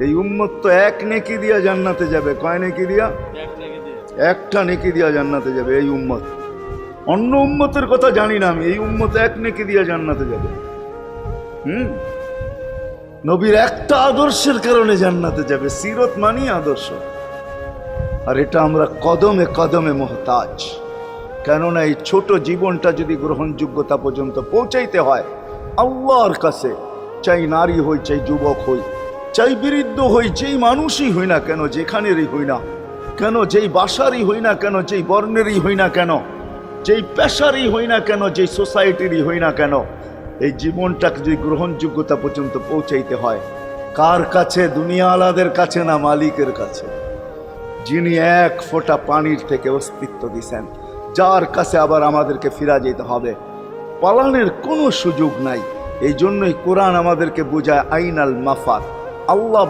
এই উম্মত তো এক নেকি দিয়া জান্নাতে যাবে। কয় নেকি দিয়া? একটা নেকি দিয়া জান্নাতে যাবে এই উম্মত। অন্য উম্মতের কথা জানি না আমি, এই উম্মত এক নেকি দিয়া জান্নাতে যাবে। নবীর একটা আদর্শের কারণে জান্নাতে যাবে। সিরত মানি আদর্শ। আর এটা আমরা কদমে কদমে মুহতাজ। কেননা এই ছোট জীবনটা যদি গ্রহণযোগ্যতা পর্যন্ত পৌঁছাইতে হয় আল্লাহর কাছে, চাই নারী হই, চাই যুবক হই, চাই বৃদ্ধ হই, যেই মানুষই হই না কেন, যেখানেরই হই না কেন, যেই বাসারই হই না কেন, যেই বর্ণেরই হই না কেন, যেই পেশারই হই না কেন, যেই সোসাইটিরই হই না কেন, এই জীবনটাকে যদি গ্রহণযোগ্যতা পর্যন্ত পৌঁছাইতে হয় কার কাছে? দুনিয়া আলাদের কাছে না, মালিকের কাছে, যিনি এক ফোঁটা পানির থেকে অস্তিত্ব দিছেন, যার কাছে আবার আমাদেরকে ফিরা যেতে হবে। পালানের কোনো সুযোগ নাই। এই জন্যই কোরআন আমাদেরকে বোঝায় আইনাল মাফার। আল্লাহ